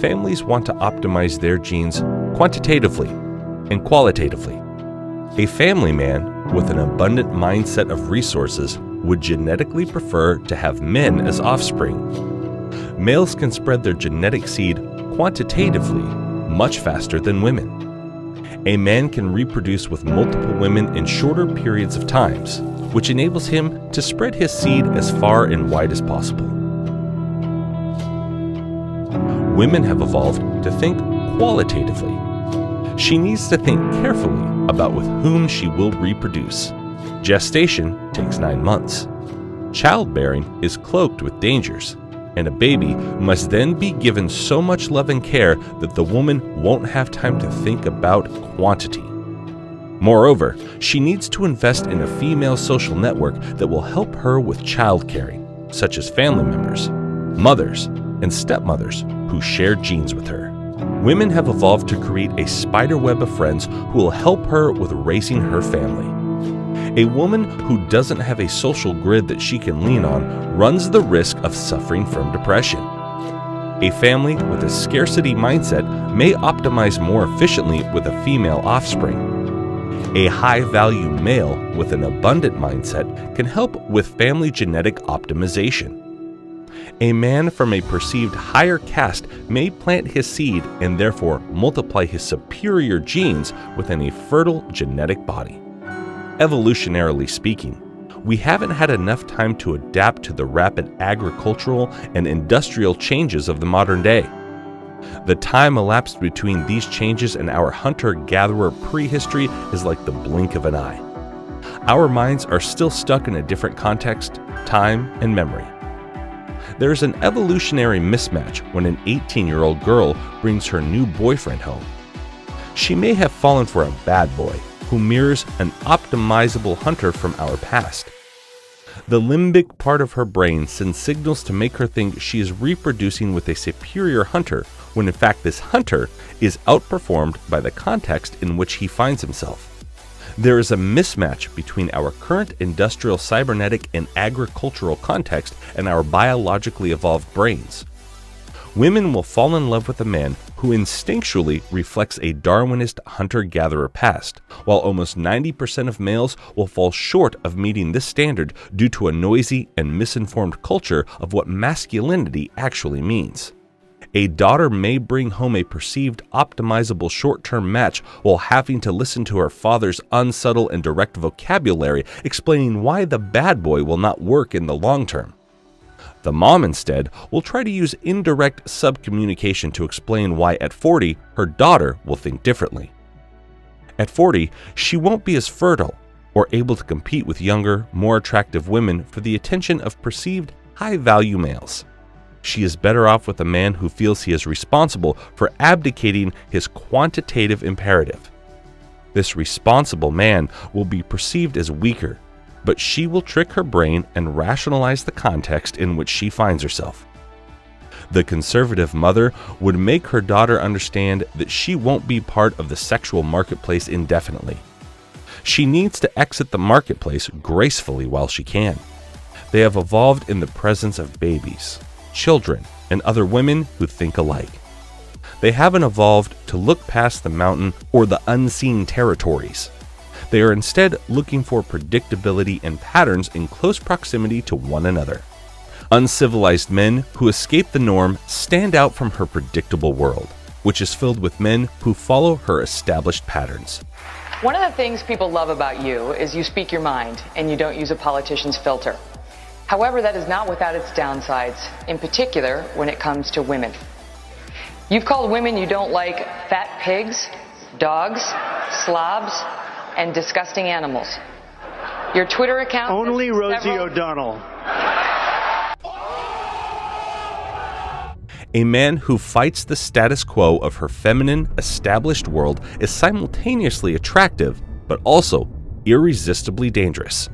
families want to optimize their genes quantitatively and qualitatively. A family man with an abundant mindset of resources would genetically prefer to have men as offspring. Males can spread their genetic seed quantitatively much faster than women. A man can reproduce with multiple women in shorter periods of times, which enables him to spread his seed as far and wide as possible. Women have evolved to think qualitatively. She needs to think carefully about with whom she will reproduce. Gestation takes 9 months. Childbearing is cloaked with dangers, and a baby must then be given so much love and care that the woman won't have time to think about quantity. Moreover, she needs to invest in a female social network that will help her with child caring, such as family members, mothers, and stepmothers who share genes with her. Women have evolved to create a spider web of friends who will help her with raising her family. A woman who doesn't have a social grid that she can lean on runs the risk of suffering from depression. A family with a scarcity mindset may optimize more efficiently with a female offspring. A high-value male with an abundant mindset can help with family genetic optimization. A man from a perceived higher caste may plant his seed and therefore multiply his superior genes within a fertile genetic body. Evolutionarily speaking, we haven't had enough time to adapt to the rapid agricultural and industrial changes of the modern day. The time elapsed between these changes and our hunter-gatherer prehistory is like the blink of an eye. Our minds are still stuck in a different context, time, and memory. There's an evolutionary mismatch when an 18-year-old girl brings her new boyfriend home. She may have fallen for a bad boy who mirrors an optimizable hunter from our past. The limbic part of her brain sends signals to make her think she is reproducing with a superior hunter, when in fact this hunter is outperformed by the context in which he finds himself. There is a mismatch between our current industrial, cybernetic, and agricultural context and our biologically evolved brains. Women will fall in love with a man who instinctually reflects a Darwinist hunter-gatherer past, while almost 90% of males will fall short of meeting this standard due to a noisy and misinformed culture of what masculinity actually means. A daughter may bring home a perceived optimizable short-term match while having to listen to her father's unsubtle and direct vocabulary explaining why the bad boy will not work in the long term. The mom instead will try to use indirect sub-communication to explain why at 40 her daughter will think differently. At 40, she won't be as fertile or able to compete with younger, more attractive women for the attention of perceived high-value males. She is better off with a man who feels he is responsible for abdicating his quantitative imperative. This responsible man will be perceived as weaker, but she will trick her brain and rationalize the context in which she finds herself. The conservative mother would make her daughter understand that she won't be part of the sexual marketplace indefinitely. She needs to exit the marketplace gracefully while she can. They have evolved in the presence of babies, children, and other women who think alike. They haven't evolved to look past the mountain or the unseen territories. They are instead looking for predictability and patterns in close proximity to one another. Uncivilized men who escape the norm stand out from her predictable world, which is filled with men who follow her established patterns. One of the things people love about you is you speak your mind and you don't use a politician's filter. However, that is not without its downsides, in particular when it comes to women. You've called women you don't like fat pigs, dogs, slobs, and disgusting animals. Your Twitter account... Only Rosie O'Donnell. A man who fights the status quo of her feminine, established world is simultaneously attractive, but also irresistibly dangerous.